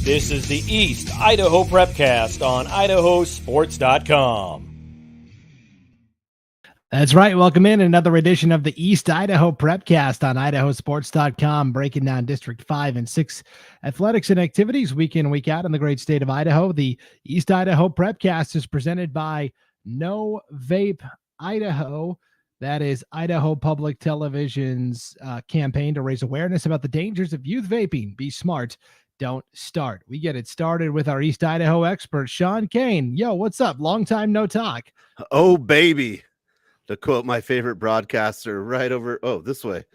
This is the East Idaho Prepcast on IdahoSports.com. That's right. Welcome in another edition of the East Idaho Prepcast on IdahoSports.com, breaking down District 5 and 6 athletics and activities week in, week out in the great state of Idaho. The East Idaho Prepcast is presented by No Vape Idaho. That is Idaho Public Television's campaign to raise awareness about the dangers of youth vaping. Be smart. Don't start. We get it started with our East Idaho expert, Sean Kane. Yo, what's up? Long time no talk. Oh, baby. To quote my favorite broadcaster right over, this way.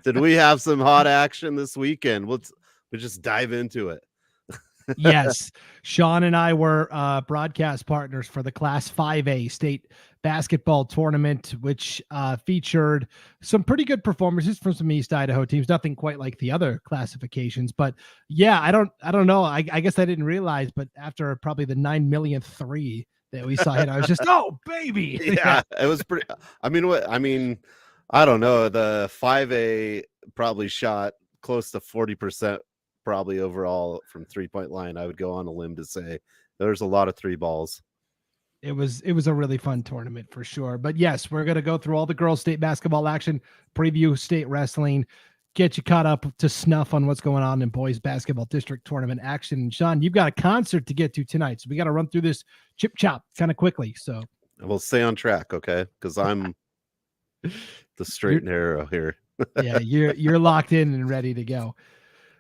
Did we have some hot action this weekend? We'll just dive into it. Yes. Sean and I were broadcast partners for the Class 5A state basketball tournament, which featured some pretty good performances from some East Idaho teams. Nothing quite like the other classifications, but yeah, I don't know. I guess I didn't realize, but after probably the 9 millionth three that we saw it, I was just, oh baby. Yeah, it was pretty. I mean, I don't know. The 5A probably shot close to 40% probably overall from 3-point line. I would go on a limb to say there's a lot of three balls. It was a really fun tournament for sure. But yes, we're going to go through all the girls' state basketball action, preview state wrestling, get you caught up to snuff on what's going on in boys basketball district tournament action. And Sean, you've got a concert to get to tonight, so we got to run through this chip chop kind of quickly. So we'll stay on track, okay? Because I'm the straight and narrow here. Yeah, you're locked in and ready to go.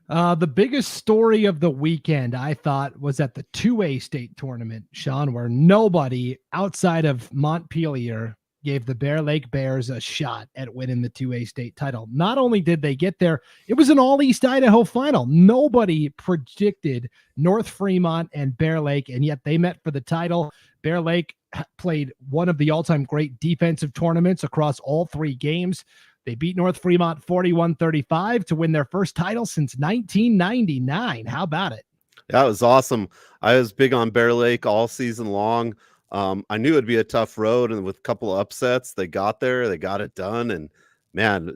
The biggest story of the weekend, I thought, was at the 2A state tournament, Sean, where nobody outside of Montpelier gave the Bear Lake Bears a shot at winning the 2A state title. Not only did they get there, it was an all East Idaho final. Nobody predicted North Fremont and Bear Lake, and yet they met for the title. Bear Lake played one of the all-time great defensive tournaments across all three games. They beat North Fremont 41-35 to win their first title since 1999. How about it? That was awesome. I was big on Bear Lake all season long. I knew it'd be a tough road, and with a couple of upsets, they got there, they got it done. And man,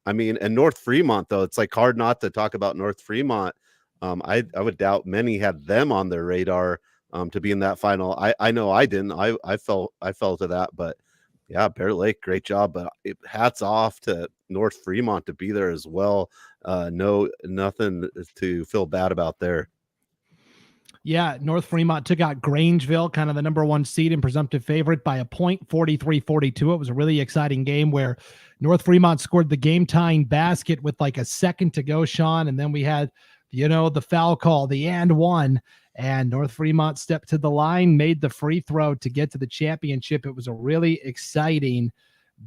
and North Fremont, though, it's like hard not to talk about North Fremont. I would doubt many had them on their radar to be in that final. I know I didn't. I fell to that, but yeah, Bear Lake, great job. But hats off to North Fremont to be there as well. Nothing to feel bad about there. Yeah, North Fremont took out Grangeville, kind of the number one seed and presumptive favorite, by a point, 43-42. It was a really exciting game where North Fremont scored the game-tying basket with like a second to go, Sean, and then we had, the foul call, the and one, and North Fremont stepped to the line, made the free throw to get to the championship. It was a really exciting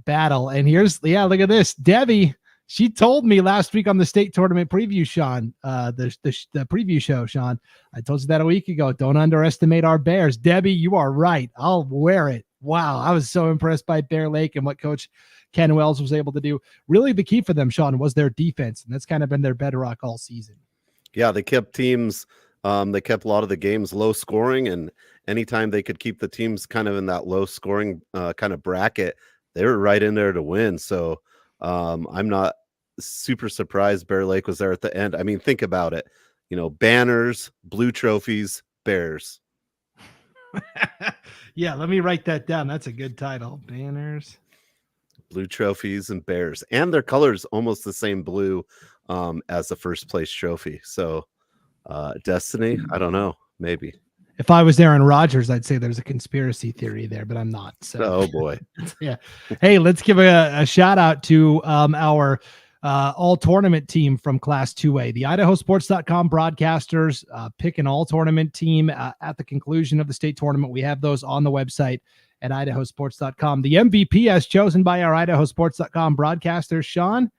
battle. And look at this. Debbie, she told me last week on the state tournament preview, Sean, the preview show, Sean, I told you that a week ago. Don't underestimate our Bears. Debbie, you are right. I'll wear it. Wow. I was so impressed by Bear Lake and what Coach Ken Wells was able to do. Really the key for them, Sean, was their defense. And that's kind of been their bedrock all season. Yeah, they kept teams. They kept a lot of the games low scoring, and anytime they could keep the teams kind of in that low scoring kind of bracket, they were right in there to win. So I'm not super surprised Bear Lake was there at the end. I mean, think about it. Banners, blue trophies, Bears. Yeah, let me write that down. That's a good title. Banners, blue trophies, and Bears. And their colors almost the same blue as the first place trophy. So Destiny, I don't know, maybe. If I was Aaron Rodgers, I'd say there's a conspiracy theory there, but I'm not. So. Oh boy. Yeah. Hey, let's give a shout out to our all tournament team from Class 2A. The IdahoSports.com broadcasters pick an all tournament team at the conclusion of the state tournament. We have those on the website at IdahoSports.com. The MVP as chosen by our IdahoSports.com broadcasters, Sean,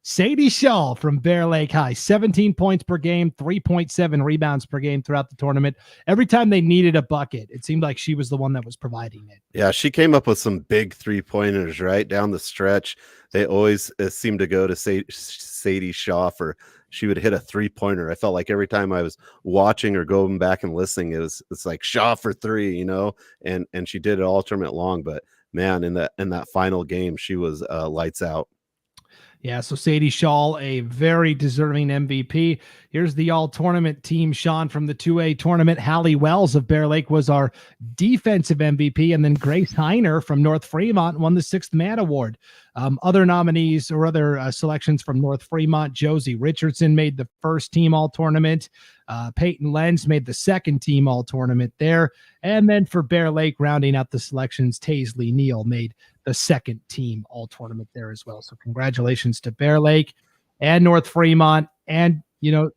Sadie Shaw from Bear Lake High, 17 points per game, 3.7 rebounds per game throughout the tournament. Every time they needed a bucket, it seemed like she was the one that was providing it. Yeah, she came up with some big three-pointers right down the stretch. They always seemed to go to Sadie Shaw for she would hit a three-pointer. I felt like every time I was watching or going back and listening, it's like Shaw for three, and she did it all tournament long. But man, in that final game, she was lights out. Yeah, so Sadie Shaw, a very deserving MVP. Here's the all-tournament team, Sean, from the 2A tournament. Hallie Wells of Bear Lake was our defensive MVP, and then Grace Heiner from North Fremont won the Sixth Man Award. Other nominees or other selections from North Fremont, Josie Richardson made the first team all-tournament. Peyton Lenz made the second team all-tournament there. And then for Bear Lake, rounding out the selections, Taisley Neal made the second team all tournament there as well. So congratulations to Bear Lake and North Fremont and,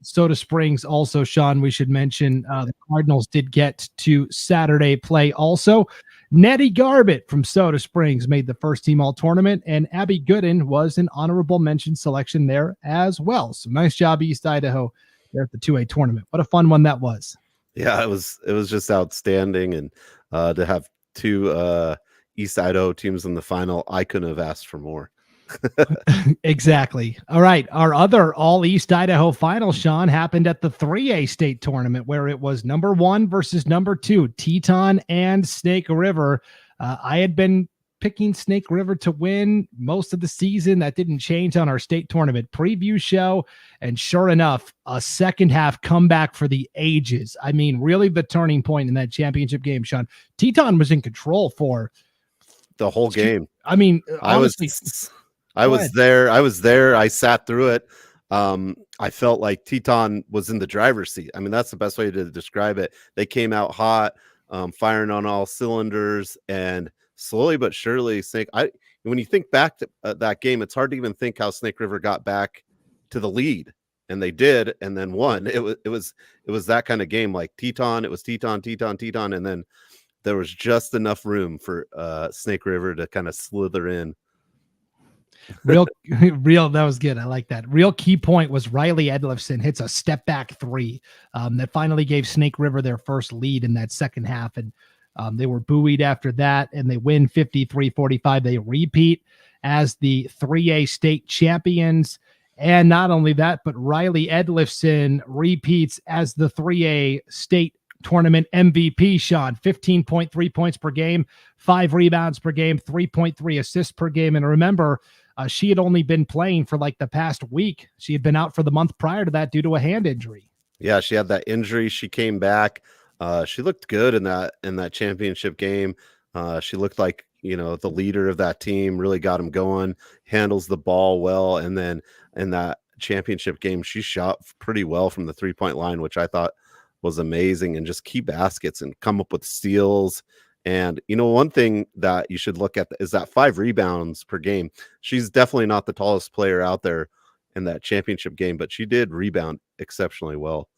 Soda Springs also, Sean, we should mention the Cardinals did get to Saturday play also. Nettie Garbett from Soda Springs made the first team all tournament, and Abby Gooden was an honorable mention selection there as well. So nice job, East Idaho, there at the 2A tournament. What a fun one that was. Yeah, it was just outstanding. And to have two East Idaho teams in the final, I couldn't have asked for more. Exactly. All right. Our other all East Idaho final, Sean, happened at the 3A state tournament where it was number 1 versus number 2, Teton and Snake River. I had been picking Snake River to win most of the season. That didn't change on our state tournament preview show. And sure enough, a second half comeback for the ages. I mean, really the turning point in that championship game, Sean. Teton was in control for the whole game. I mean, honestly, I was there. I sat through it. I felt like Teton was in the driver's seat. I mean, that's the best way to describe it. They came out hot, firing on all cylinders, and slowly but surely, when you think back to that game, it's hard to even think how Snake River got back to the lead, and they did, and then won. It was that kind of game. Like Teton, it was Teton, and then there was just enough room for Snake River to kind of slither in. Real, that was good. I like that. Real key point was Riley Edlifson hits a step back 3 that finally gave Snake River their first lead in that second half. And they were buoyed after that, and they win 53-45. They repeat as the 3A state champions. And not only that, but Riley Edlifson repeats as the 3A state tournament MVP, Sean. 15.3 points per game, 5 rebounds per game, 3.3 assists per game. And remember, she had only been playing for like the past week. She had been out for the month prior to that due to a hand injury. Yeah, she had that injury. She came back. She looked good in that championship game. She looked like, the leader of that team, really got him going, handles the ball well. And then in that championship game, she shot pretty well from the 3-point line, which I thought was amazing, and just key baskets and come up with steals. And, one thing that you should look at is that 5 rebounds per game. She's definitely not the tallest player out there in that championship game, but she did rebound exceptionally well.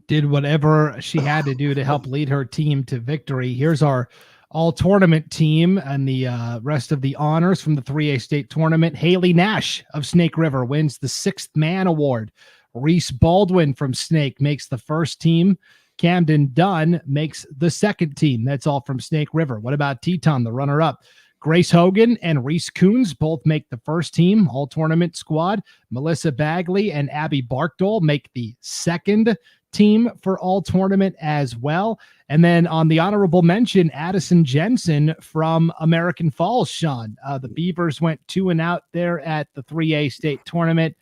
Did whatever she had to do to help lead her team to victory. Here's our all-tournament team and the rest of the honors from the 3A state tournament. Haley Nash of Snake River wins the 6th Man Award. Reese Baldwin from Snake makes the first team. Camden Dunn makes the second team. That's all from Snake River. What about Teton, the runner-up? Grace Hogan and Reese Coons both make the first team all-tournament squad. Melissa Bagley and Abby Barkdole make the second team for all-tournament as well. And then on the honorable mention, Addison Jensen from American Falls, Sean. The Beavers went 2-0 there at the 3A state tournament.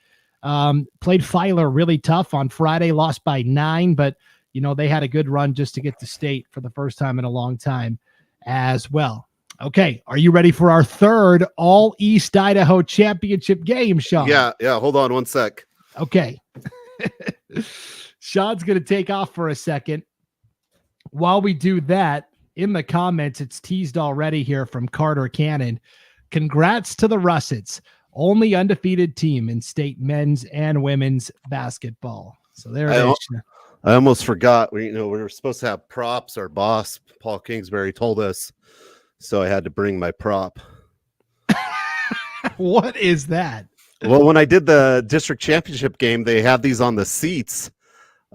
Played Filer really tough on Friday, lost by 9, but they had a good run just to get to state for the first time in a long time as well. Okay, are you ready for our third all East Idaho championship game, Sean? Yeah. Hold on one sec. Okay. Sean's going to take off for a second. While we do that, in the comments, it's teased already here from Carter Cannon. Congrats to the Russets, only undefeated team in state men's and women's basketball. So there it is. I almost forgot. We were supposed to have props. Our boss, Paul Kingsbury, told us, so I had to bring my prop. What is that? Well, when I did the district championship game, they have these on the seats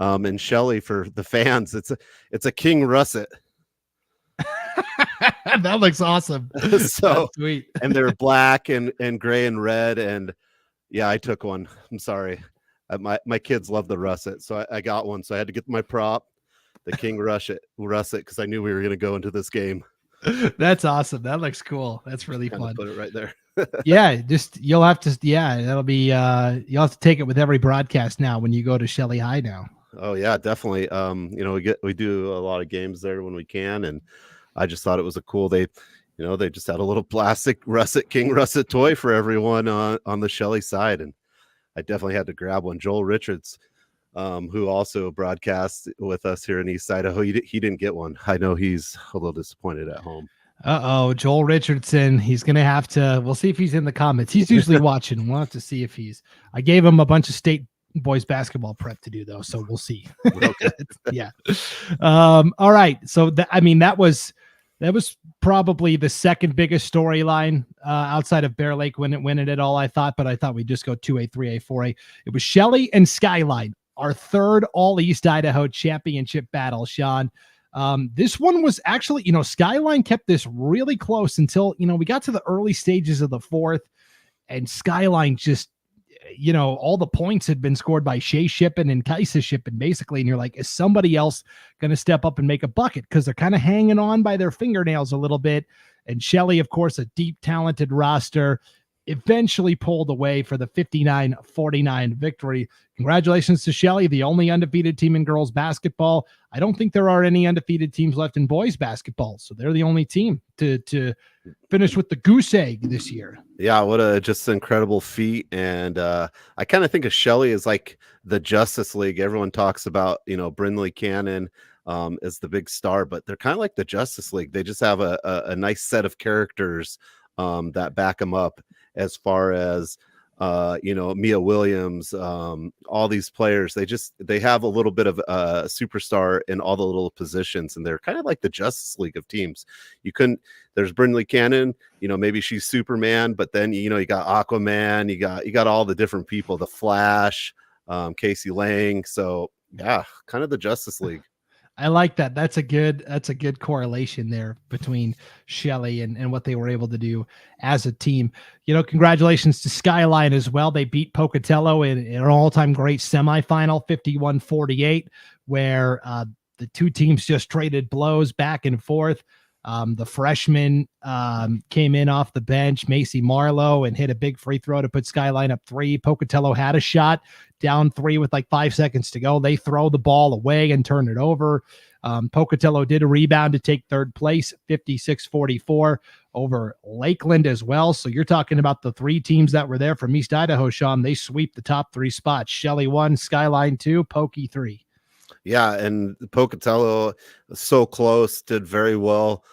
in Shelley for the fans. It's a King Russet. That looks awesome. So sweet. And they're black and gray and red. And yeah, I took one. I'm sorry. My kids love the Russet, so I got one. So I had to get my prop, the King Russet, because I knew we were going to go into this game. That's awesome. That looks cool. That's really fun. Put it right there. Yeah, you'll have to. Yeah, that'll be. You'll have to take it with every broadcast now when you go to Shelley High now. Oh yeah, definitely. We do a lot of games there when we can, and I just thought it was a cool. They just had a little plastic King Russet toy for everyone on the Shelley side, and I definitely had to grab one. Joel Richards, who also broadcasts with us here in East Idaho, he didn't get one. I know he's a little disappointed at home. Joel Richardson. He's going to have to, we'll see if he's in the comments. He's usually watching. We'll have to see if I gave him a bunch of state boys basketball prep to do though. So we'll see. Okay. Yeah. All right. So that was probably the second biggest storyline outside of Bear Lake winning it all, I thought, but I thought we'd just go 2A, 3A, 4A. It was Shelley and Skyline, our third All East Idaho championship battle, Sean. This one was actually, Skyline kept this really close until, we got to the early stages of the fourth, and Skyline just, all the points had been scored by Shea Shippen and Kaisa Shippen, basically. And you're like, is somebody else going to step up and make a bucket? Because they're kind of hanging on by their fingernails a little bit. And Shelley, of course, a deep, talented roster, eventually pulled away for the 59-49 victory. Congratulations to Shelley, the only undefeated team in girls basketball. I don't think there are any undefeated teams left in boys basketball, so they're the only team to finish with the goose egg this year. Yeah, what a just incredible feat. And I kind of think of Shelley as like the Justice League. Everyone talks about, Brindley Cannon as the big star, but they're kind of like the Justice League. They just have a nice set of characters that back them up, as far as Mia Williams, all these players. They have a little bit of a superstar in all the little positions, and they're kind of like the Justice League of teams. There's Brindley Cannon, maybe she's Superman, but then you got Aquaman, you got all the different people, the Flash, Casey Lang. So yeah, kind of the Justice League. I like that. That's a good correlation there between Shelley and what they were able to do as a team. Congratulations to Skyline as well. They beat Pocatello in an all-time great semifinal, 51-48, where the two teams just traded blows back and forth. The freshman came in off the bench, Macy Marlowe, and hit a big free throw to put Skyline up 3. Pocatello had a shot down 3 with like 5 seconds to go. They throw the ball away and turn it over. Pocatello did a rebound to take third place, 56-44 over Lakeland as well. So you're talking about the 3 teams that were there from East Idaho, Sean. They sweep the top 3 spots. Shelley 1, Skyline 2, Pokey 3. Yeah, and Pocatello so close, did very well.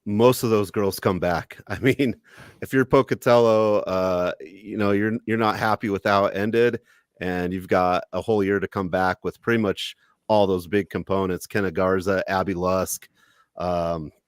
Most of those girls come back. I mean, if you're Pocatello, you're not happy with how it ended, and you've got a whole year to come back with pretty much all those big components. Kenna Garza, Abby Lusk,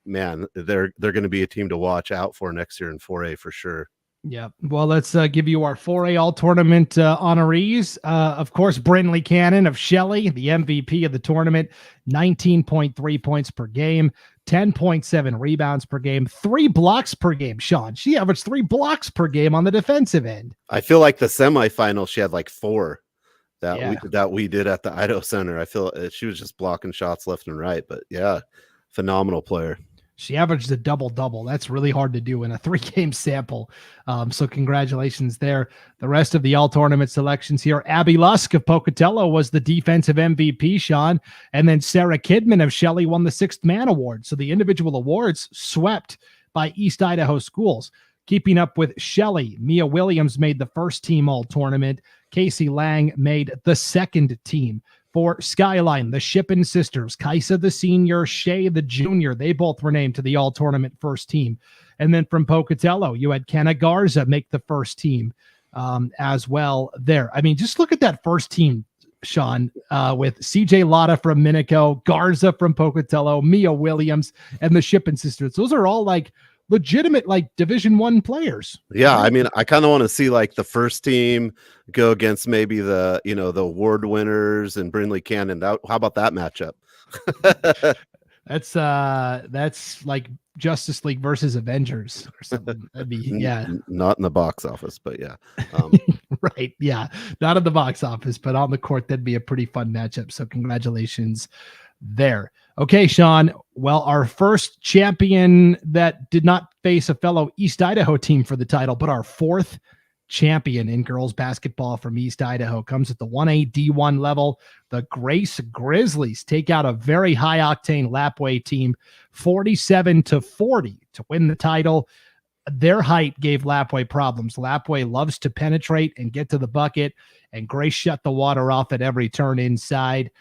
man, they're going to be a team to watch out for next year in 4A for sure. Yeah. Well, let's give you our 4A all tournament honorees. Of course, Brindley Cannon of Shelley, the MVP of the tournament, 19.3 points per game, 10.7 rebounds per game, 3 blocks per game. Sean, she averaged 3 blocks per game on the defensive end. I feel like the semifinal, she had like 4 that we did at the Idaho Center. I feel she was just blocking shots left and right, but yeah, phenomenal player. She averaged a double-double. That's really hard to do in a 3-game sample. So congratulations there. The rest of the all-tournament selections here. Abby Lusk of Pocatello was the defensive MVP, Sean. And then Sarah Kidman of Shelley won the 6th Man Award. So the individual awards swept by East Idaho schools. Keeping up with Shelley, Mia Williams made the first team all-tournament. Casey Lang made the second team. For Skyline, the Shippen sisters, Kaisa the senior, Shea the junior, they both were named to the all-tournament first team. And then from Pocatello, you had Kenna Garza make the first team as well there. I mean, just look at that first team, Sean, with CJ Lotta from Minico, Garza from Pocatello, Mia Williams, and the Shippen sisters. Those are all like legitimate Division I players. Yeah, I mean, I kind of want to see like the first team go against maybe the the award winners and Brindley Cannon. How about that matchup? That's like Justice League versus Avengers or something. That'd be not in the box office, but yeah. Right, yeah, not in the box office, but on the court, that'd be a pretty fun matchup. So congratulations there. Okay, Sean, Well, our first champion that did not face a fellow East Idaho team for the title, but our fourth champion in girls basketball from East Idaho comes at the 1A D1 level. The Grace Grizzlies take out a very high octane Lapwai team 47-40 to win the title. Their height gave Lapwai problems. Lapwai loves to penetrate and get to the bucket, and Grace shut the water off at every turn inside.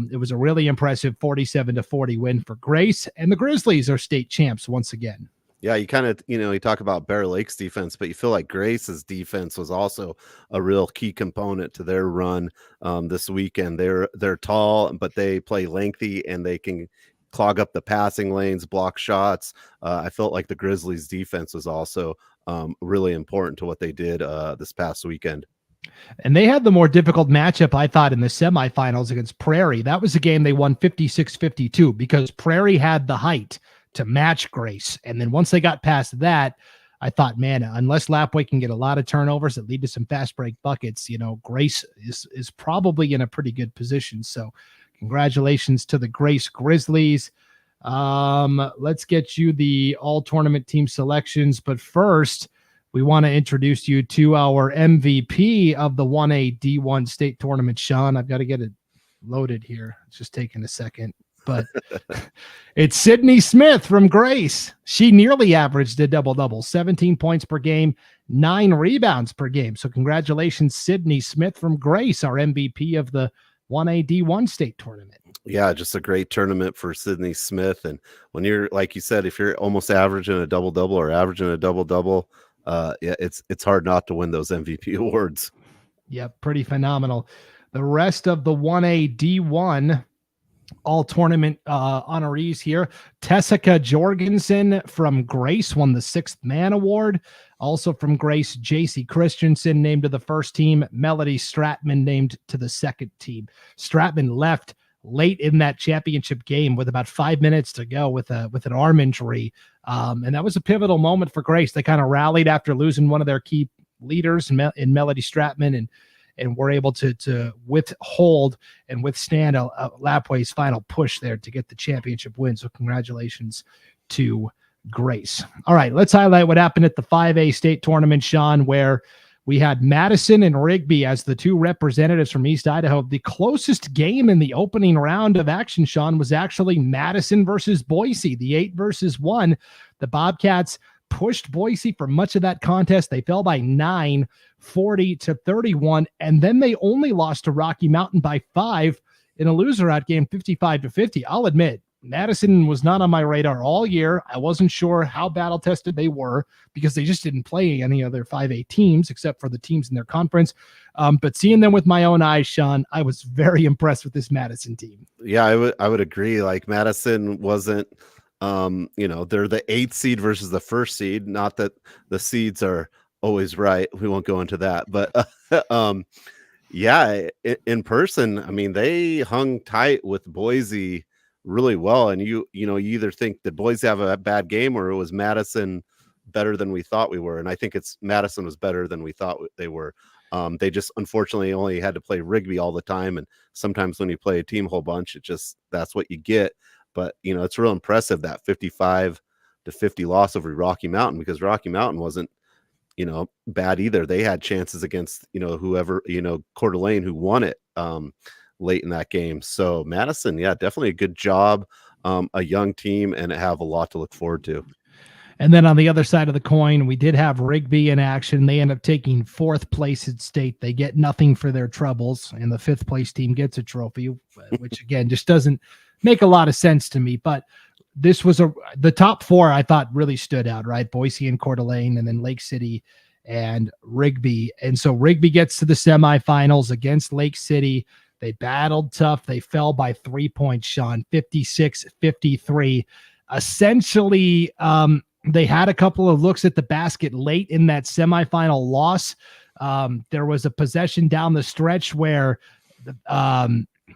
It was a really impressive 47-40 win for Grace, and the Grizzlies are state champs once again. Yeah, you kind of, you talk about Bear Lake's defense, but you feel like Grace's defense was also a real key component to their run this weekend. They're tall, but they play lengthy, and they can clog up the passing lanes, block shots. I felt like the Grizzlies' defense was also really important to what they did this past weekend. And they had the more difficult matchup, I thought, in the semifinals against Prairie. That was a game they won 56-52 because Prairie had the height to match Grace. And then once they got past that, I thought, man, unless Lapwai can get a lot of turnovers that lead to some fast break buckets, Grace is probably in a pretty good position. So congratulations to the Grace Grizzlies. Let's get you the all tournament team selections. But first, we want to introduce you to our MVP of the 1A D1 state tournament, Sean. I've got to get it loaded here. It's just taking a second. But it's Sydney Smith from Grace. She nearly averaged a double-double, 17 points per game, 9 rebounds per game. So congratulations, Sydney Smith from Grace, our MVP of the 1A D1 state tournament. Yeah, just a great tournament for Sydney Smith. And when you're, like you said, if you're almost averaging a double-double or averaging a double-double, it's hard not to win those MVP awards. Yeah, pretty phenomenal. The rest of the 1A D1 all tournament honorees here. Tessica Jorgensen from Grace won the 6th Man Award. Also from Grace, JC Christensen named to the first team. Melody Stratman named to the second team. Stratman left late in that championship game with about 5 minutes to go with an arm injury. And that was a pivotal moment for Grace. They kind of rallied after losing one of their key leaders in Melody Stratman, and were able to withhold and withstand a Lapwai's final push there to get the championship win. So congratulations to Grace. All right, let's highlight what happened at the 5A state tournament, Sean, where we had Madison and Rigby as the two representatives from East Idaho. The closest game in the opening round of action, Sean, was actually Madison versus Boise, the 8-1. The Bobcats pushed Boise for much of that contest. They fell by 9, 40-31, and then they only lost to Rocky Mountain by 5 in a loser-out game, 55-50. I'll admit, Madison was not on my radar all year. I wasn't sure how battle-tested they were because they just didn't play any other 5A teams except for the teams in their conference. But seeing them with my own eyes, Sean, I was very impressed with this Madison team. Yeah, I would agree. Like, Madison wasn't they're the 8th seed versus the 1st seed. Not that the seeds are always right. We won't go into that, but yeah, in person, I mean, they hung tight with Boise really well. And you either think that Boise have a bad game or it was Madison better than we thought we were. And I think it's Madison was better than we thought they were. They just unfortunately only had to play Rigby all the time. And sometimes when you play a team whole bunch, that's what you get. But, it's real impressive, that 55-50 loss over Rocky Mountain, because Rocky Mountain wasn't, bad either. They had chances against, whoever, Coeur d'Alene, who won it late in that game. So Madison, yeah, definitely a good job, a young team, and have a lot to look forward to. And then on the other side of the coin, we did have Rigby in action. They end up taking 4th place at state. They get nothing for their troubles, and the 5th place team gets a trophy, which again just doesn't make a lot of sense to me. But this was the top 4 I thought really stood out, right? Boise and Coeur d'Alene, and then Lake City and Rigby. And so Rigby gets to the semifinals against Lake City. They battled tough. They fell by 3 points, Sean, 56-53. Essentially, they had a couple of looks at the basket late in that semifinal loss. There was a possession down the stretch where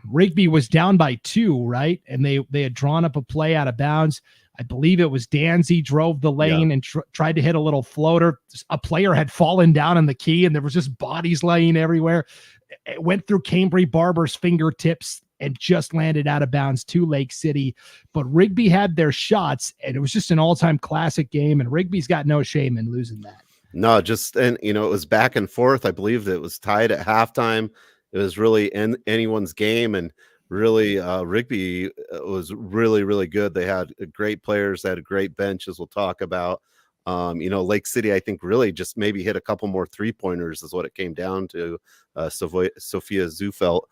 Rigby was down by 2, right? And they had drawn up a play out of bounds. I believe it was Danzy drove the lane and tried to hit a little floater. A player had fallen down in the key, and there was just bodies laying everywhere. It went through Cambry Barber's fingertips, and just landed out of bounds to Lake City. But Rigby had their shots, and it was just an all-time classic game, and Rigby's got no shame in losing that. No, and it was back and forth. I believe that it was tied at halftime. It was really anyone's game, and really Rigby was really, really good. They had great players. They had a great bench, as we'll talk about. Lake City, I think, really just maybe hit a couple more 3-pointers is what it came down to. Sophia Zufelt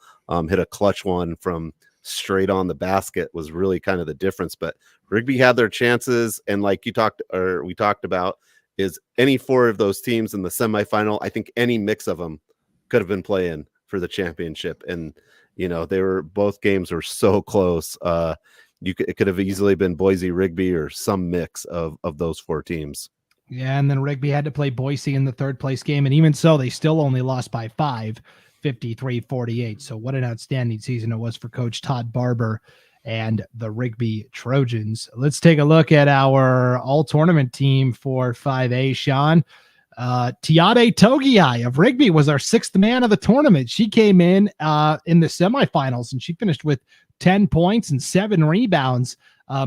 hit a clutch one from straight on the basket, was really kind of the difference. But Rigby had their chances, and like we talked about, is any 4 of those teams in the semifinal, I think any mix of them could have been playing for the championship. And, both games were so close. It could have easily been Boise Rigby or some mix of those 4 teams. Yeah, and then Rigby had to play Boise in the third place game. And even so, they still only lost by 5, 53-48. So what an outstanding season it was for Coach Todd Barber and the Rigby Trojans. Let's take a look at our all-tournament team for 5A, Sean. Tiade Togiai of Rigby was our 6th man of the tournament. She came in the semifinals, and she finished with 10 points and 7 rebounds.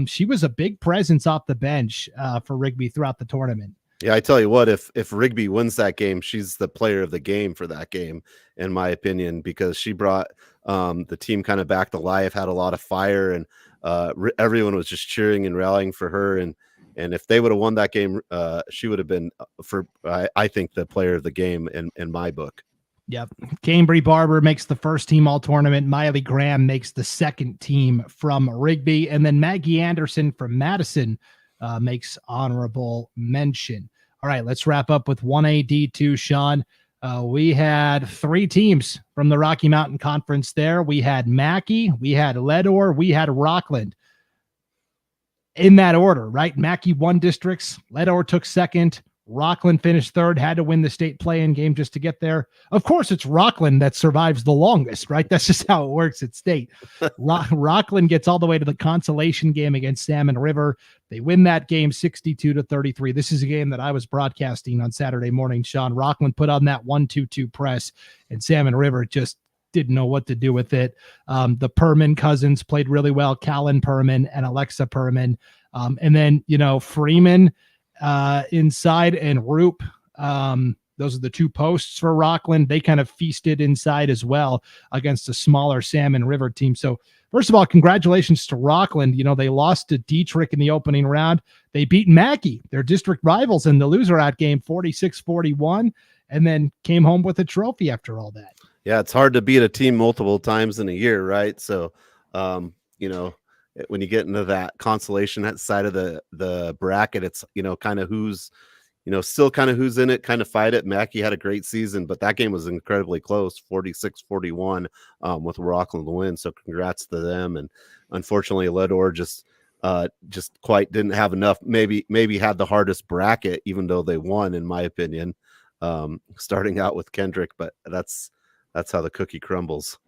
She was a big presence off the bench for Rigby throughout the tournament. Yeah, I tell you what, if Rigby wins that game, she's the player of the game for that game, in my opinion, because she brought the team kind of back to life, had a lot of fire, and everyone was just cheering and rallying for her. And if they would have won that game, she would have been, I think, the player of the game in my book. Yep. Cambry Barber makes the first team all tournament. Miley Graham makes the second team from Rigby. And then Maggie Anderson from Madison makes honorable mention. All right, let's wrap up with 1A D2, Sean. We had 3 teams from the Rocky Mountain Conference there. We had Mackey, we had Leadore, we had Rockland. In that order, right? Mackey won districts. Leadore took second. Rockland finished third, had to win the state play-in game just to get there. Of course, it's Rockland that survives the longest, right? That's just how it works at state. Rockland gets all the way to the consolation game against Salmon River. They win that game 62-33. This is a game that I was broadcasting on Saturday morning, Sean. Rockland put on that 1-2-2 press, and Salmon River just didn't know what to do with it. The Perman cousins played really well, Callan Perman and Alexa Perman. And then, Freeman inside and Roop. Those are the 2 posts for Rockland. They kind of feasted inside as well against a smaller Salmon River team. So first of all, congratulations to Rockland. They lost to Dietrich in the opening round. They beat Mackey, their district rivals, in the loser out game 46-41, and then came home with a trophy after all that. Yeah, it's hard to beat a team multiple times in a year, right? So, when you get into that consolation side of the bracket, it's, kind of who's, still kind of who's in it, kind of fight it. Mackey had a great season, but that game was incredibly close, 46-41 with Rockland to win. So congrats to them. And unfortunately, Leadore just quite didn't have enough, maybe had the hardest bracket, even though they won, in my opinion, starting out with Kendrick, but that's how the cookie crumbles.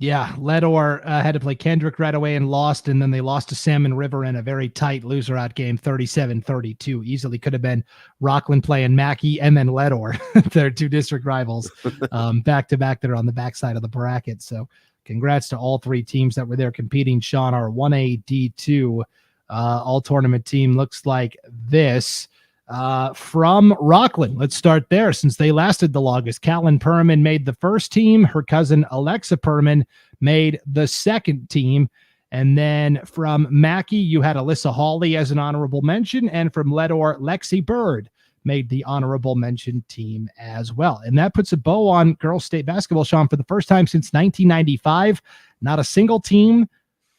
Yeah, Leadore had to play Kendrick right away and lost, and then they lost to Salmon River in a very tight loser-out game, 37-32. Easily could have been Rockland playing Mackey and then Leadore, their 2 district rivals, back-to-back. They're on the backside of the bracket. So congrats to all 3 teams that were there competing. Sean, our 1A D2 all-tournament team looks like this. From Rockland, let's start there since they lasted the longest. Callan Perman made the first team. Her cousin Alexa Perman made the second team. And then from Mackey, you had Alyssa Hawley as an honorable mention. And from Leadore, Lexi Bird made the honorable mention team as well. And that puts a bow on girls state basketball, Sean. For the first time since 1995, not a single team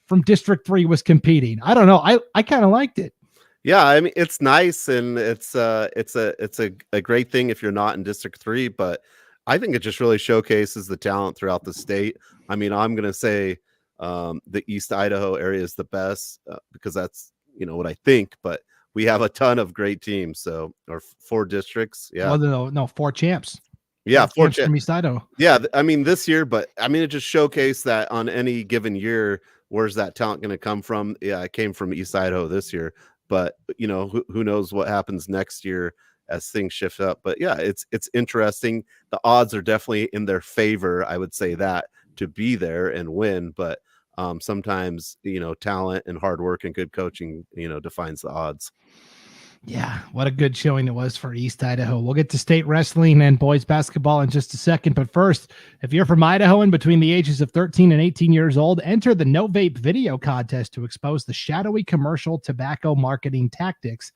from District 3 was competing. I don't know. I kind of liked it. Yeah, I mean, it's nice, and it's a great thing if you're not in District 3, but I think it just really showcases the talent throughout the state. I mean, I'm going to say the East Idaho area is the best because that's, what I think, but we have a ton of great teams. So, or 4 districts. Yeah. Well, no, 4 champs. Yeah. 4 champs from East Idaho. Yeah. I mean, this year, but I mean, it just showcased that on any given year, where's that talent going to come from? Yeah. It came from East Idaho this year. But, who knows what happens next year as things shift up. But, yeah, it's interesting. The odds are definitely in their favor, I would say that, to be there and win. But sometimes, talent and hard work and good coaching, defines the odds. Yeah, what a good showing it was for East Idaho. We'll get to state wrestling and boys basketball in just a second. But first, if you're from Idaho and between the ages of 13 and 18 years old, enter the No Vape video contest to expose the shadowy commercial tobacco marketing tactics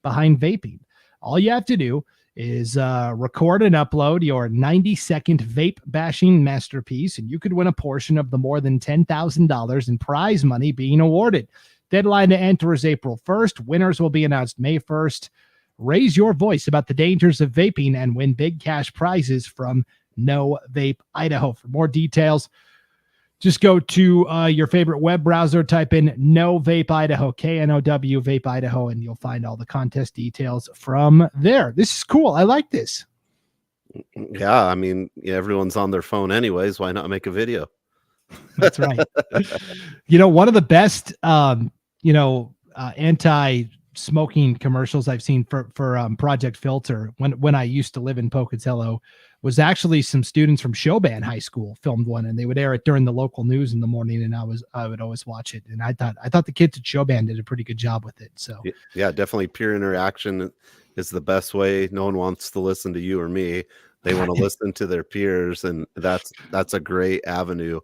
behind vaping. All you have to do is record and upload your 90-second vape bashing masterpiece, and you could win a portion of the more than $10,000 in prize money being awarded. Deadline to enter is April 1st. Winners will be announced May 1st. Raise your voice about the dangers of vaping and win big cash prizes from No Vape Idaho. For more details, just go to your favorite web browser, type in No Vape Idaho, KNOW Vape Idaho, and you'll find all the contest details from there. This is cool. I like this. Yeah, I mean, everyone's on their phone anyways. Why not make a video? That's right. One of the best anti-smoking commercials I've seen for Project Filter when I used to live in Pocatello was actually some students from Showband High School filmed one, and they would air it during the local news in the morning, and I would always watch it. And I thought the kids at Showband did a pretty good job with it. So yeah, definitely peer interaction is the best way. No one wants to listen to you or me. They want to listen to their peers, and that's a great avenue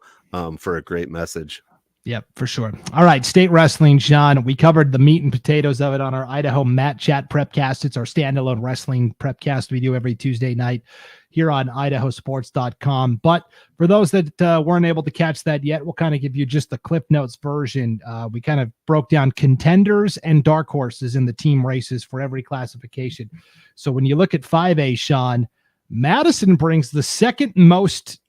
for a great message. Yep, for sure. All right, state wrestling, Sean. We covered the meat and potatoes of it on our Idaho Mat Chat Prepcast. It's our standalone wrestling Prepcast we do every Tuesday night here on IdahoSports.com. But for those that weren't able to catch that yet, we'll kind of give you just the Cliff Notes version. We kind of broke down contenders and dark horses in the team races for every classification. So when you look at 5A, Sean, Madison brings the second most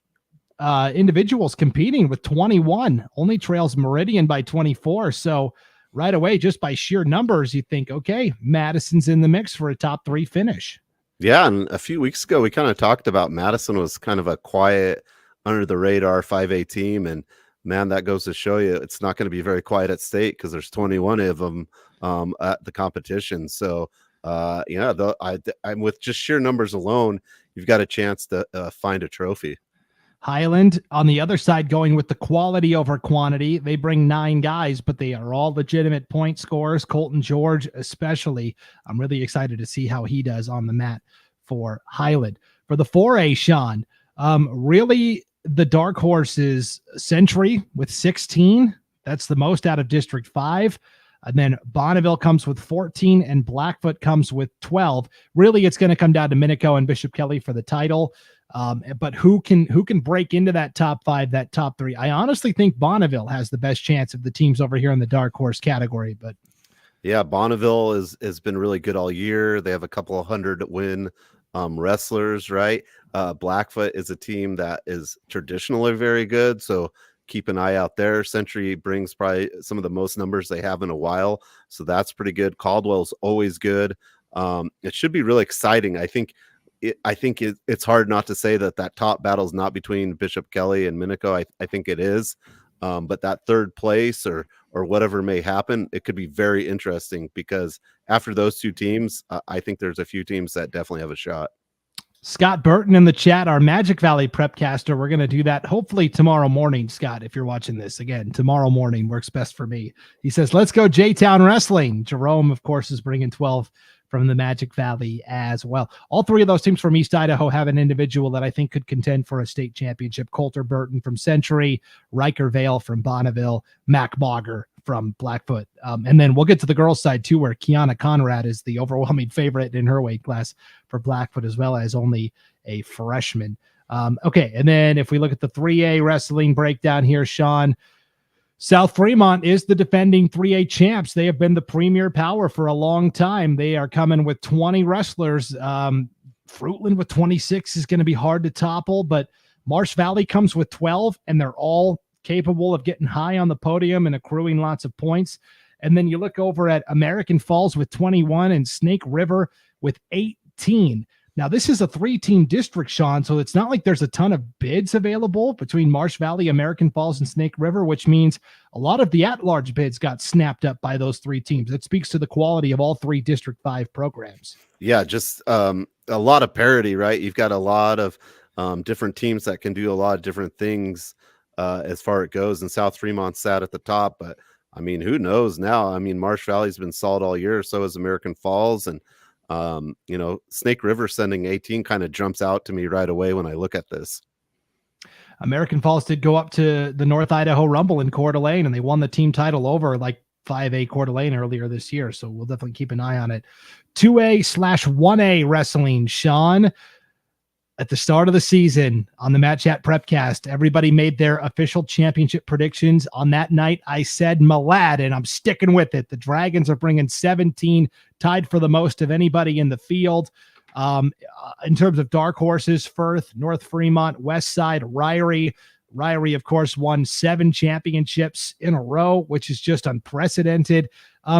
individuals competing with 21, only trails Meridian by 24. So right away, just by sheer numbers, you think, okay, Madison's in the mix for a top 3 finish. Yeah, and a few weeks ago, we kind of talked about Madison was kind of a quiet, under the radar 5A team, and man, that goes to show you it's not going to be very quiet at state because there's 21 of them at the competition. So I'm with just sheer numbers alone, you've got a chance to find a trophy. Highland on the other side going with the quality over quantity. They bring 9 guys, but they are all legitimate point scorers. Colton George, especially. I'm really excited to see how he does on the mat for Highland. For the 4A, Sean, really the dark horse is Century with 16. That's the most out of District 5. And then Bonneville comes with 14 and Blackfoot comes with 12. Really, it's going to come down to Minico and Bishop Kelly for the title. But who can break into that top 5, that top 3? I honestly think Bonneville has the best chance of the teams over here in the dark horse category. But yeah, Bonneville has been really good all year. They have a couple of 100-win wrestlers, right? Blackfoot is a team that is traditionally very good, so keep an eye out there. Century brings probably some of the most numbers they have in a while, so that's pretty good. Caldwell's always good. It should be really exciting. I think it's hard not to say that top battle is not between Bishop Kelly and Minico. I think it is, but that third place or whatever may happen, it could be very interesting because after those two teams, I think there's a few teams that definitely have a shot. Scott Burton in the chat, our Magic Valley Prepcaster. We're going to do that hopefully tomorrow morning, Scott, if you're watching this. Again, tomorrow morning works best for me. He says, let's go J-Town Wrestling. Jerome, of course, is bringing 12 from the Magic Valley as well. All 3 of those teams from East Idaho have an individual that I think could contend for a state championship. Coulter Burton from Century, Riker Vale from Bonneville, Mac Bogger from Blackfoot. And then we'll get to the girls' side too, where Kiana Conrad is the overwhelming favorite in her weight class for Blackfoot, as well as only a freshman. Okay, and then if we look at the 3A wrestling breakdown here, Sean, South Fremont is the defending 3A champs. They have been the premier power for a long time. They are coming with 20 wrestlers. Fruitland with 26 is going to be hard to topple, but Marsh Valley comes with 12, and they're all capable of getting high on the podium and accruing lots of points. And then you look over at American Falls with 21 and Snake River with 18. Now, this is a 3-team district, Sean, so it's not like there's a ton of bids available between Marsh Valley, American Falls, and Snake River, which means a lot of the at-large bids got snapped up by those 3 teams. It speaks to the quality of all 3 District 5 programs. Yeah, just a lot of parity, right? You've got a lot of different teams that can do a lot of different things as far as it goes, and South Fremont sat at the top. But I mean, who knows now? I mean, Marsh Valley's been solid all year, so has American Falls, and Snake River sending 18 kind of jumps out to me right away when I look at this. American Falls did go up to the North Idaho Rumble in Coeur d'Alene, and they won the team title over like 5A Coeur d'Alene earlier this year. So we'll definitely keep an eye on it. 2A/1A wrestling, Sean. At the start of the season on the Matt Chat Prepcast, everybody made their official championship predictions. On that night, I said Malad, and I'm sticking with it. The Dragons are bringing 17, tied for the most of anybody in the field. In terms of dark horses, Firth, North Fremont, West Side, Ryrie. Ryrie, of course, won 7 championships in a row, which is just unprecedented.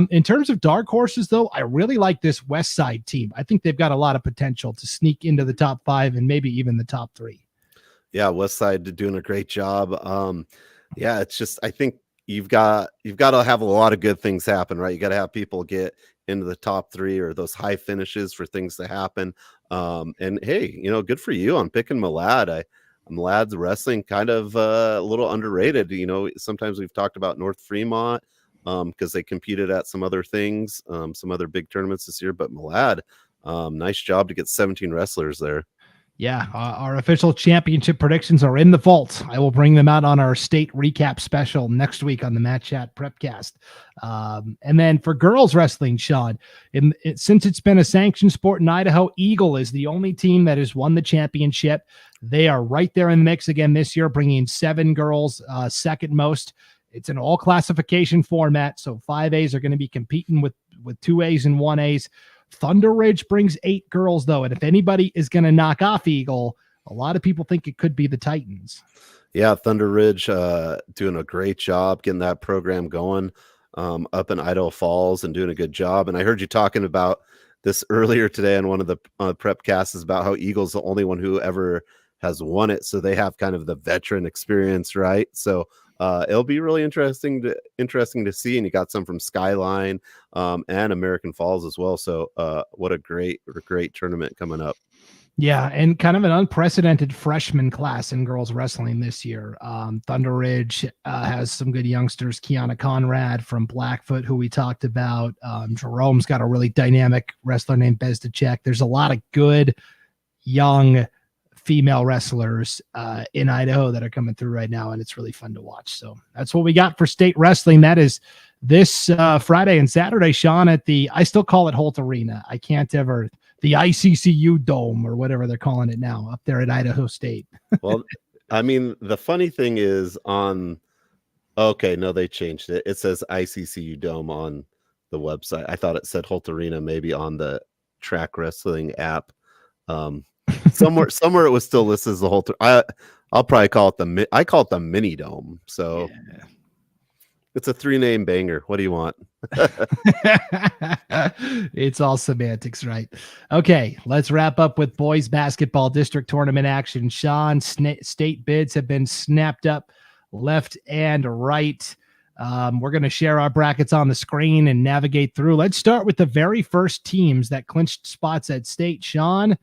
In terms of dark horses, though, I really like this West Side team. I think they've got a lot of potential to sneak into the top 5 and maybe even the top 3. Yeah, West Side doing a great job. Yeah, it's just, I think you've got to have a lot of good things happen, right? You got to have people get into the top 3 or those high finishes for things to happen. And hey, good for you on picking Malad. Malad's wrestling kind of a little underrated. Sometimes we've talked about North Fremont because they competed at some other things, some other big tournaments this year. But Malad, nice job to get 17 wrestlers there. Yeah, our official championship predictions are in the vault. I will bring them out on our state recap special next week on the Matt Chat Prepcast. And then for girls wrestling, Sean, since it's been a sanctioned sport in Idaho, Eagle is the only team that has won the championship. They are right there in the mix again this year, bringing 7 girls, second most. It's an all classification format, so 5As are going to be competing with 2As and 1As. Thunder Ridge brings 8 girls, though, and if anybody is going to knock off Eagle, a lot of people think it could be the Titans. Yeah, Thunder Ridge doing a great job getting that program going up in Idaho Falls and doing a good job. And I heard you talking about this earlier today on one of the Prepcasts about how Eagle's the only one who ever has won it, so they have kind of the veteran experience, right? So it'll be really interesting to see. And you got some from Skyline and American Falls as well. So what a great tournament coming up. Yeah, and kind of an unprecedented freshman class in girls wrestling this year. Thunder Ridge has some good youngsters. Kiana Conrad from Blackfoot, who we talked about. Jerome's got a really dynamic wrestler named Bezdacek. There's a lot of good young female wrestlers in Idaho that are coming through right now, and it's really fun to watch. So that's what we got for state wrestling. That is this Friday and Saturday, Sean, at I still call it Holt Arena. I can't ever, the ICCU Dome or whatever they're calling it now up there at Idaho State. Well, I mean, the funny thing is they changed it. It says ICCU Dome on the website. I thought it said Holt Arena maybe on the track wrestling app. Somewhere it was still listed as the whole. I'll probably call it the mini dome. So yeah. It's a 3-name banger. What do you want? It's all semantics, right? Okay, let's wrap up with boys basketball district tournament action. Sean, state bids have been snapped up left and right. We're going to share our brackets on the screen and navigate through. Let's start with the very first teams that clinched spots at state. Sean,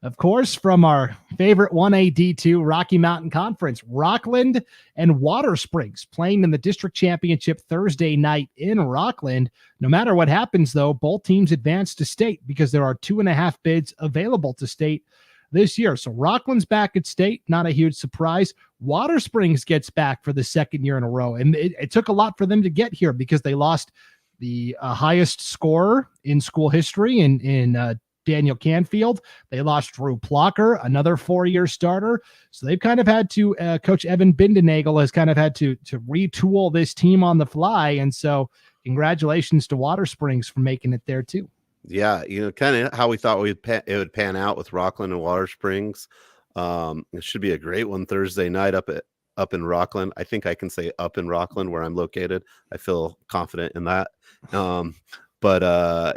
of course, from our favorite 1A D2 Rocky Mountain Conference, Rockland and Water Springs playing in the district championship Thursday night in Rockland. No matter what happens, though, both teams advance to state because there are 2.5 bids available to state this year. So Rockland's back at state, not a huge surprise. Water Springs gets back for the second year in a row. And it took a lot for them to get here because they lost the highest scorer in school history in Daniel Canfield. They lost Drew Plocker, another 4-year starter. So they've kind of had to, Coach Evan Bindenagel has kind of had to retool this team on the fly. And so congratulations to Water Springs for making it there too. Yeah, kind of how we thought it would pan out with Rockland and Water Springs. It should be a great one Thursday night up in Rockland. I think I can say up in Rockland where I'm located. I feel confident in that. But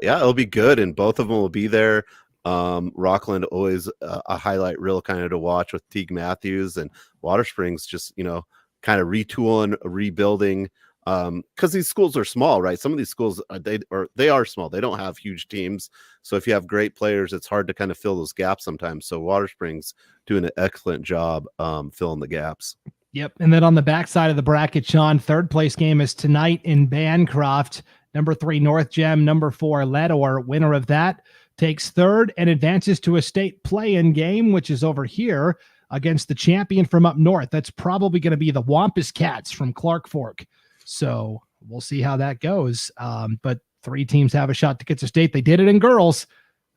yeah, it'll be good, and both of them will be there. Rockland always a highlight reel kind of to watch with Teague Matthews, and Water Springs just kind of retooling, rebuilding. Because these schools are small, right? Some of these schools they are small. They don't have huge teams. So if you have great players, it's hard to kind of fill those gaps sometimes. So Water Springs doing an excellent job filling the gaps. Yep. And then on the backside of the bracket, Sean, third place game is tonight in Bancroft. Number 3, North Gem. Number 4, Ledor. Winner of that takes third and advances to a state play-in game, which is over here against the champion from up north. That's probably going to be the Wampus Cats from Clark Fork. So we'll see how that goes. But 3 teams have a shot to get to state. They did it in girls.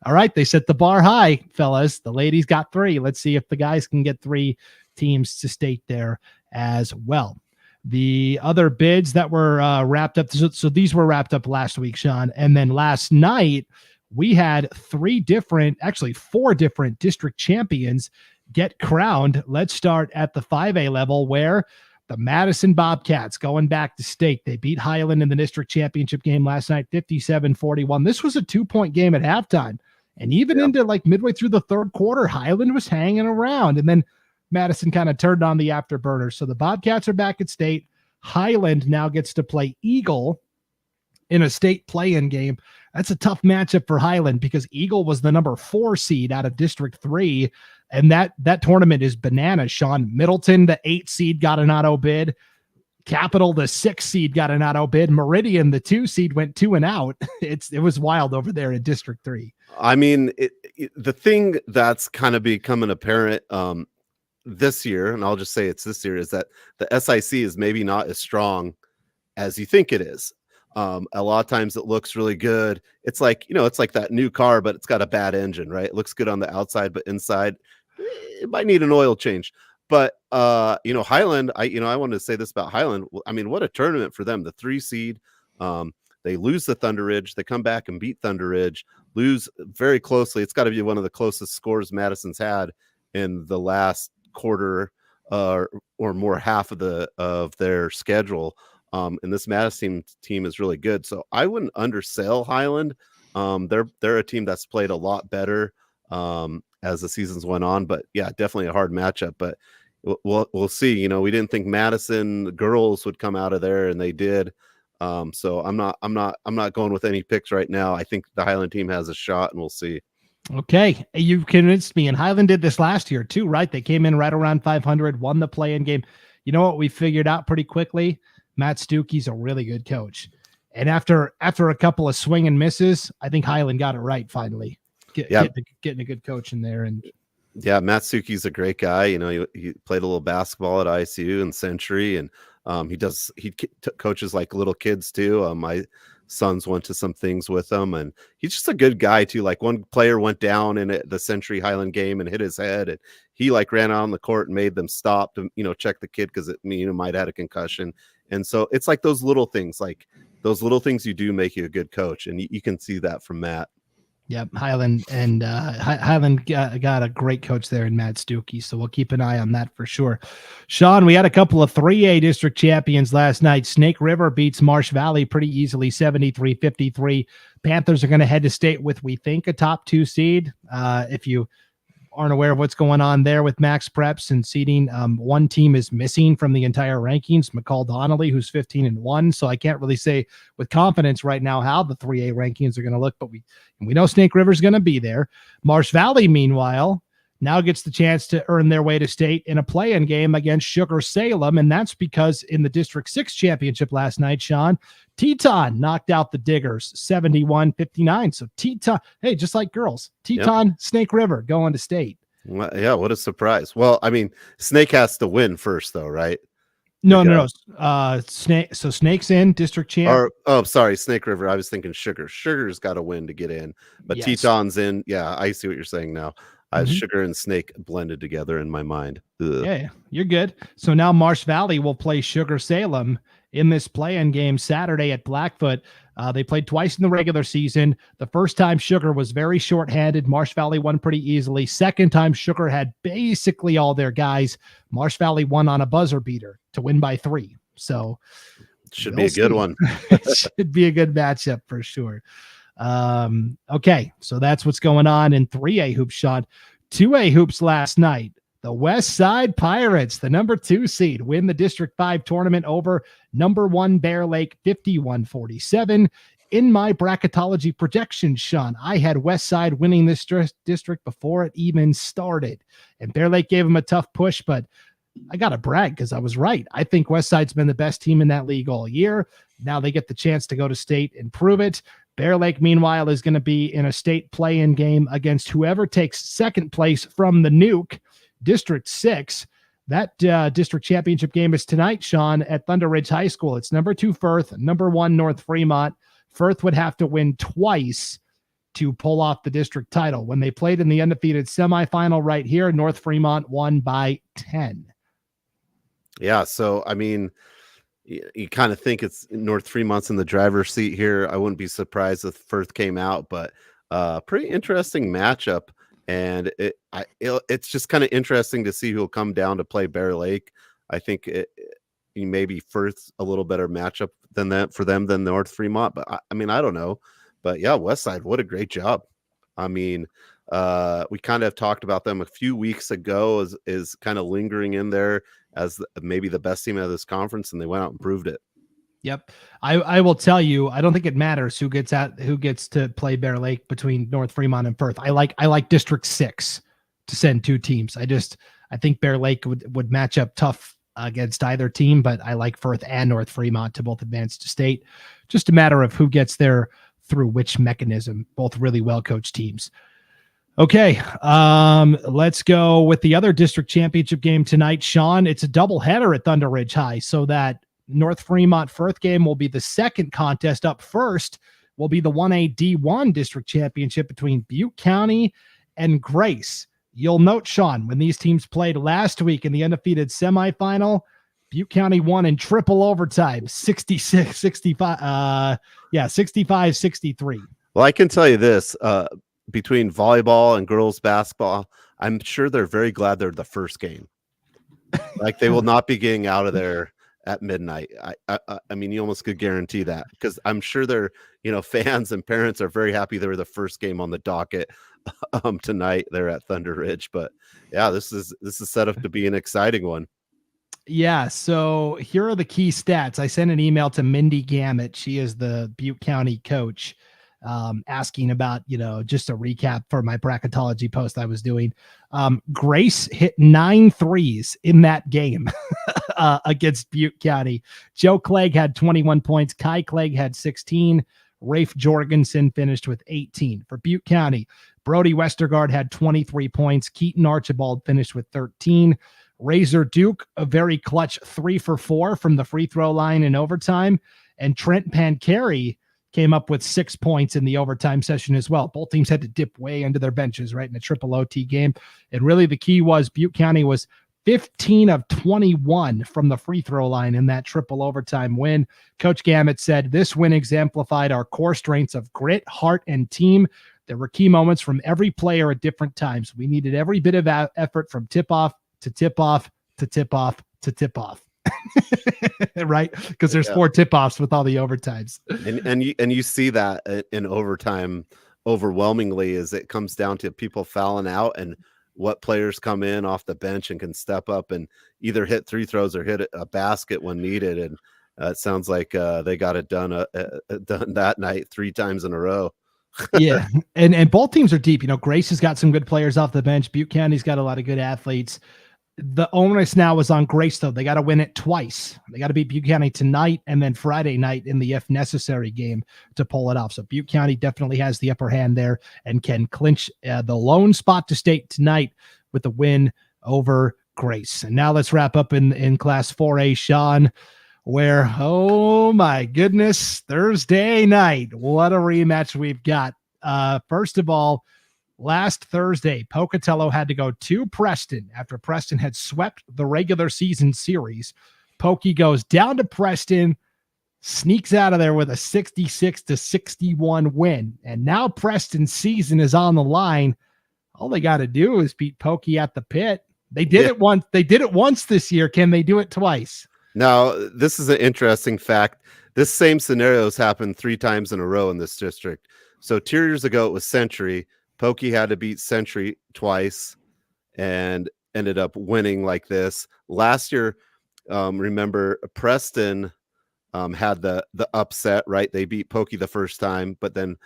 All right. They set the bar high, fellas. The ladies got 3. Let's see if the guys can get 3 teams to state there as well. The other bids that were wrapped up. So these were wrapped up last week, Sean. And then last night, we had 4 different district champions get crowned. Let's start at the 5A level, where the Madison Bobcats going back to state. They beat Highland in the district championship game last night, 57-41. This was a 2-point game at halftime. And even into like midway through the third quarter, Highland was hanging around. And then Madison kind of turned on the afterburner. So the Bobcats are back at state. Highland now gets to play Eagle in a state play-in game. That's a tough matchup for Highland because Eagle was the number 4 seed out of District 3. And that tournament is bananas, Sean. Middleton, the 8 seed, got an auto bid. Capital, the 6 seed, got an auto bid. Meridian, the 2 seed, went 2 and out. It was wild over there in District 3. I mean, the thing that's kind of becoming apparent this year, and I'll just say it's this year, is that the SIC is maybe not as strong as you think it is. A lot of times it looks really good. It's like, it's like that new car, but it's got a bad engine, right? It looks good on the outside, but inside it might need an oil change. But, Highland, I wanted to say this about Highland. I mean, what a tournament for them. The 3 seed, they lose the Thunder Ridge. They come back and beat Thunder Ridge, lose very closely. It's got to be one of the closest scores Madison's had in the last quarter or more half of their schedule. And this Madison team is really good. So I wouldn't undersell Highland. They're a team that's played a lot better as the seasons went on, but yeah, definitely a hard matchup, but we'll see. We didn't think Madison girls would come out of there, and they did. So I'm not going with any picks right now. I think the Highland team has a shot, and we'll see. Okay, you've convinced me. And Highland did this last year too, right? They came in right around 500, won the play-in game. You know what we figured out pretty quickly? Matt Stuckey's a really good coach. And after a couple of swing and misses, I think Highland got it right finally. Getting a good coach in there. And yeah, Matt Stuckey's a great guy. He played a little basketball at ICU and Century, and he coaches like little kids too. My sons went to some things with him, and he's just a good guy too. Like, one player went down in the Century Highland game and hit his head, and he like ran out on the court and made them stop to check the kid because it might have had a concussion. And so it's like those little things you do make you a good coach, and you can see that from Matt. Yep, Highland got a great coach there in Matt Stuckey, so we'll keep an eye on that for sure. Sean, we had a couple of 3A district champions last night. Snake River beats Marsh Valley pretty easily, 73-53. Panthers are going to head to state with, we think, a top 2 seed. If you aren't aware of what's going on there with Max Preps and seeding, one team is missing from the entire rankings, McCall Donnelly, who's 15-1. So I can't really say with confidence right now how the 3A rankings are going to look, but we know Snake River's going to be there. Marsh Valley, meanwhile, now gets the chance to earn their way to state in a play-in game against Sugar Salem, and that's because in the District 6 championship last night, Sean, Teton knocked out the Diggers 71-59. So Teton, hey, just like girls, Teton, yep. Snake River going to state. Well, yeah, what a surprise. Well, I mean, Snake has to win first, though, right? No. Snake. So Snake's in district champ. Sorry, Snake River. I was thinking Sugar. Sugar's got to win to get in, but yes. Teton's in. Yeah, I see what you're saying now. Sugar and Snake blended together in my mind. Ugh. Yeah, you're good. So now Marsh Valley will play Sugar Salem in this play-in game Saturday at Blackfoot. They played twice in the regular season. The first time Sugar was very shorthanded. Marsh Valley won pretty easily. Second time Sugar had basically all their guys. Marsh Valley won on a buzzer beater to win by 3. So should be a good one. Should be a good matchup for sure. Okay, so that's what's going on in 3A hoops, Sean. 2A hoops last night. The West Side Pirates, the number 2 seed, win the District 5 tournament over number 1 Bear Lake 51-47. In my bracketology projections, Sean, I had West Side winning this district before it even started. And Bear Lake gave them a tough push, but I got to brag because I was right. I think Westside's been the best team in that league all year. Now they get the chance to go to state and prove it. Bear Lake, meanwhile, is going to be in a state play-in game against whoever takes second place from the Nuke, District 6. That district championship game is tonight, Sean, at Thunder Ridge High School. It's number 2 Firth, number 1 North Fremont. Firth would have to win twice to pull off the district title. When they played in the undefeated semifinal right here, North Fremont won by 10. Yeah, so, I mean, you kind of think it's North Fremont's in the driver's seat here. I wouldn't be surprised if Firth came out, but pretty interesting matchup. And it's just kind of interesting to see who'll come down to play Bear Lake. I think maybe Firth's a little better matchup than that for them than North Fremont. But I mean, I don't know. But yeah, Westside, what a great job. I mean, we kind of talked about them a few weeks ago is kind of lingering in there as maybe the best team out of this conference, and they went out and proved it. Yep. I will tell you, I don't think it matters who gets to play Bear Lake between North Fremont and Firth. I like District 6 to send 2 teams. I think Bear Lake would match up tough against either team, but I like Firth and North Fremont to both advance to state. Just a matter of who gets there through which mechanism. Both really well coached teams. Okay, let's go with the other district championship game tonight, Sean. It's a doubleheader at Thunder Ridge High, so that North Fremont Firth game will be the second contest. Up first will be the 1A D1 district championship between Butte County and Grace. You'll note, Sean, when these teams played last week in the undefeated semifinal, Butte County won in triple overtime, 65-63. Well, I can tell you this, between volleyball and girls basketball, I'm sure they're very glad they're the first game. Like, they will not be getting out of there at midnight. I mean, you almost could guarantee that, because I'm sure their fans and parents are very happy they were the first game on the docket tonight there at Thunder Ridge. But yeah, this is set up to be an exciting one. Yeah, so here are the key stats. I sent an email to Mindy Gammett. She is the Butte County coach, asking about, just a recap for my bracketology post I was doing. Grace hit 9 threes in that game against Butte County. Joe Clegg had 21 points. Kai Clegg had 16. Rafe Jorgensen finished with 18. For Butte County, Brody Westergaard had 23 points. Keaton Archibald finished with 13. Razor Duke, a very clutch 3 for 4 from the free throw line in overtime. And Trent Pancari came up with 6 points in the overtime session as well. Both teams had to dip way into their benches, right, in a triple OT game. And really the key was Butte County was 15 of 21 from the free throw line in that triple overtime win. Coach Gammett said, "This win exemplified our core strengths of grit, heart, and team. There were key moments from every player at different times. We needed every bit of effort from tip-off to tip-off to tip-off to tip-off." Right? Because there's 4 tip-offs with all the overtimes. And you see that in overtime overwhelmingly, as it comes down to people fouling out and what players come in off the bench and can step up and either hit 3 throws or hit a basket when needed. And it sounds like they got it done that night 3 times in a row. Yeah, and both teams are deep. Grace has got some good players off the bench. Butte County's got a lot of good athletes. The onus now is on Grace, though. They got to win it twice. They got to beat Butte County tonight and then Friday night in the if necessary game to pull it off. So Butte County definitely has the upper hand there and can clinch the lone spot to state tonight with the win over Grace. And now let's wrap up in Class 4A, Sean, where, oh my goodness, Thursday night, what a rematch we've got. First of all, last Thursday, Pocatello had to go to Preston after Preston had swept the regular season series. Pokey goes down to Preston, sneaks out of there with a 66-61 win. And now Preston's season is on the line. All they got to do is beat Pokey at the pit. They did it once. They did it once this year. Can they do it twice? Now, this is an interesting fact. This same scenario has happened 3 times in a row in this district. So 2 years ago, it was Century. Pokey had to beat Century twice and ended up winning like this. Last year, remember, Preston had the upset, right? They beat Pokey the first time, but then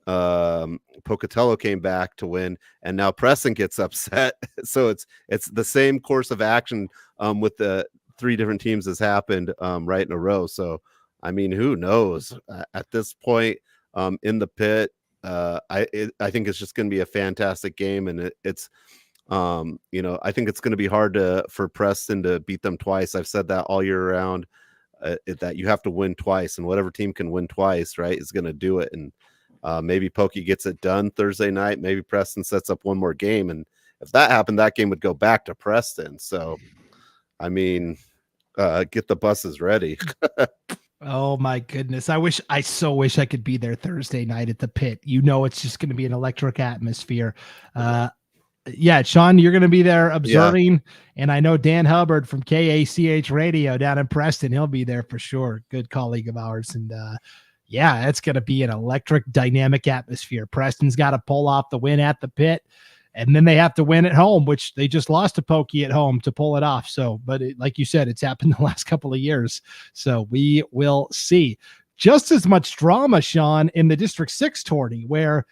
Pocatello came back to win, and now Preston gets upset. So it's the same course of action with the 3 different teams has happened right in a row. So I mean, who knows at this point in the pit? I think it's just going to be a fantastic game, and it's I think it's going to be hard for Preston to beat them twice. I've said that all year round, that you have to win twice, and whatever team can win twice, right, is going to do it. And maybe Pokey gets it done Thursday night. Maybe Preston sets up one more game, and if that happened, that game would go back to Preston. So, I mean, get the buses ready. Oh my goodness. I so wish I could be there Thursday night at the pit. It's just going to be an electric atmosphere. Yeah, Sean, you're going to be there observing. And I know Dan Hubbard from KACH Radio down in Preston, he'll be there for sure. Good colleague of ours. And it's going to be an electric, dynamic atmosphere. Preston's got to pull off the win at the pit, and then they have to win at home, which they just lost to Pokey at home to pull it off. So, but like you said, it's happened the last couple of years. So we will see. Just as much drama, Sean, in the District 6 tourney where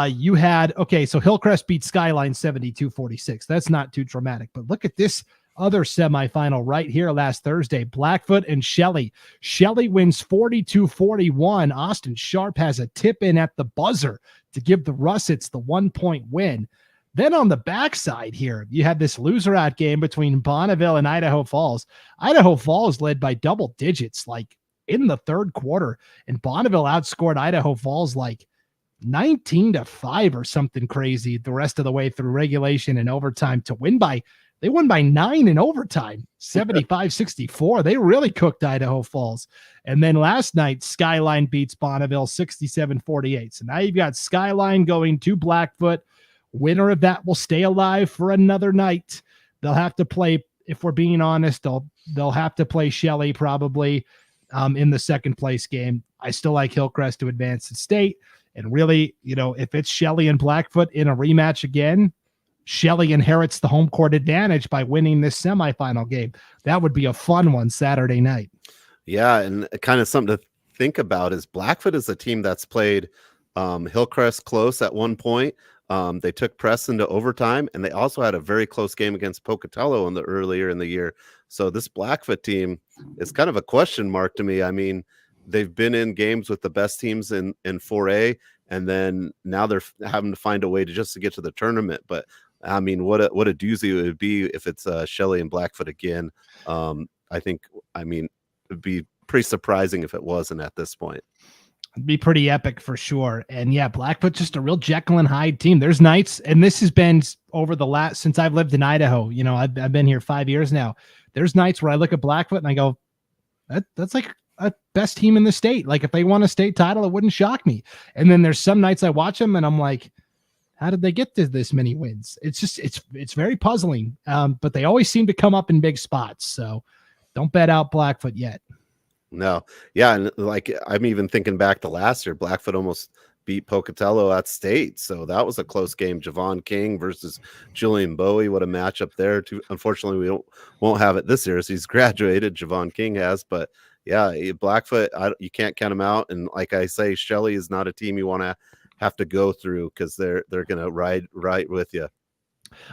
you had, so Hillcrest beat Skyline 72-46. That's not too dramatic, but look at this other semifinal right here last Thursday. Blackfoot and Shelley. Shelley wins 42-41. Austin Sharp has a tip in at the buzzer to give the Russets the 1-point win. Then on the backside here, you had this loser out game between Bonneville and Idaho Falls. Idaho Falls led by double digits, like in the third quarter, and Bonneville outscored Idaho Falls like 19-5 or something crazy the rest of the way through regulation and overtime to win by, they won by 9 in overtime, 75-64. They really cooked Idaho Falls. And then last night, Skyline beats Bonneville 67-48. So now you've got Skyline going to Blackfoot. Winner of that will stay alive for another night. They'll have to play, if we're being honest, they'll have to play Shelley probably in the second place game. I still like Hillcrest to advance to state. And really, if it's Shelley and Blackfoot in a rematch again, Shelley inherits the home court advantage by winning this semifinal game. That would be a fun one Saturday night. Yeah, and kind of something to think about is Blackfoot is a team that's played Hillcrest close at one point. They took Preston to overtime, and they also had a very close game against Pocatello earlier in the year. So this Blackfoot team is kind of a question mark to me. I mean, they've been in games with the best teams in 4A, and then now they're having to find a way to get to the tournament. But I mean, what a doozy it would be if it's Shelley and Blackfoot again. I mean, it'd be pretty surprising if it wasn't at this point. It'd be pretty epic for sure. And yeah, Blackfoot, just a real Jekyll and Hyde team. There's nights, and this has been over the last, since I've lived in Idaho, I've been here 5 years now. There's nights where I look at Blackfoot and I go, that's like a best team in the state. Like if they won a state title, it wouldn't shock me. And then there's some nights I watch them and I'm like, how did they get to this many wins? It's just, it's very puzzling. But they always seem to come up in big spots. So don't bet out Blackfoot yet. No. Yeah. And like, I'm even thinking back to last year, Blackfoot almost beat Pocatello at state. So that was a close game. Javon King versus Julian Bowie. What a matchup there. Unfortunately, we won't have it this year as he's graduated. Javon King has, but yeah, Blackfoot, you can't count them out. And like I say, Shelley is not a team you want to have to go through because they're going to ride right with you.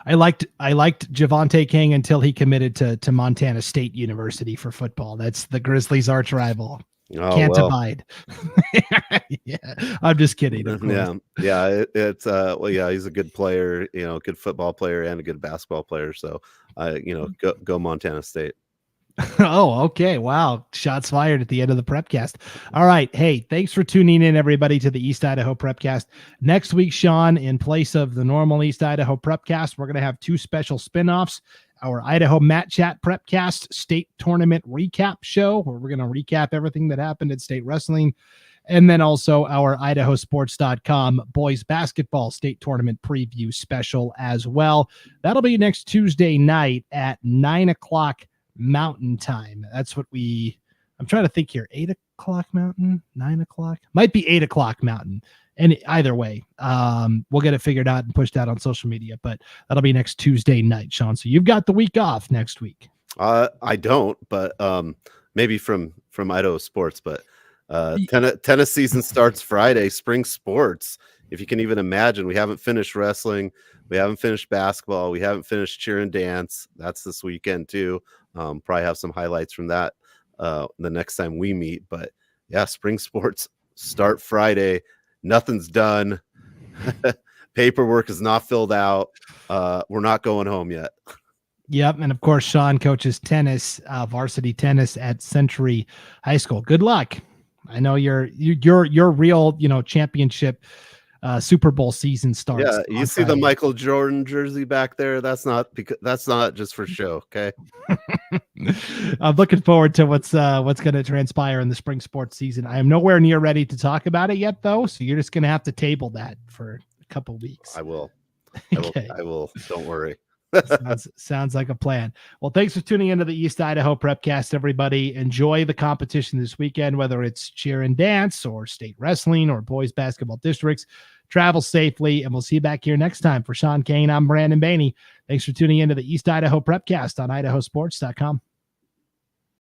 I liked Javonte King until he committed to Montana State University for football. That's the Grizzlies' arch rival. Can't abide. Yeah, I'm just kidding. Yeah. It's he's a good player, good football player and a good basketball player. So, go Montana State. Oh, okay. Wow. Shots fired at the end of the Prepcast. All right. Hey, thanks for tuning in, everybody, to the East Idaho Prepcast. Next week, Sean, in place of the normal East Idaho Prepcast, we're going to have 2 special spinoffs. Our Idaho Mat Chat Prepcast state tournament recap show, where we're going to recap everything that happened at state wrestling. And then also our IdahoSports.com boys basketball state tournament preview special as well. That'll be next Tuesday night at 9:00 Mountain Time. That's what I'm trying to think here. 8:00 Mountain, 9:00, might be 8:00 Mountain. And either way, we'll get it figured out and pushed out on social media, but that'll be next Tuesday night, Sean. So you've got the week off next week. I don't, but maybe from Idaho Sports, but Tennis season starts Friday. Spring sports, if you can even imagine. We haven't finished wrestling. We haven't finished basketball. We haven't finished cheer and dance. That's this weekend too. Probably have some highlights from that the next time we meet. But yeah, spring sports start Friday. Nothing's done. Paperwork is not filled out. We're not going home yet. Yep. And of course, Sean coaches tennis, varsity tennis at Century High School. Good luck. I know your real, championship Super Bowl season starts. Yeah, you see Friday. The Michael Jordan jersey back there? That's not just for show, okay? I'm looking forward to what's going to transpire in the spring sports season. I am nowhere near ready to talk about it yet, though, so you're just going to have to table that for a couple weeks. I will. Okay. I will. Don't worry. Sounds like a plan. Well, thanks for tuning into the East Idaho Prepcast, everybody. Enjoy the competition this weekend, whether it's cheer and dance or state wrestling or boys basketball districts. Travel safely, and we'll see you back here next time. For Sean Kane, I'm Brandon Baney. Thanks for tuning into the East Idaho Prepcast on IdahoSports.com.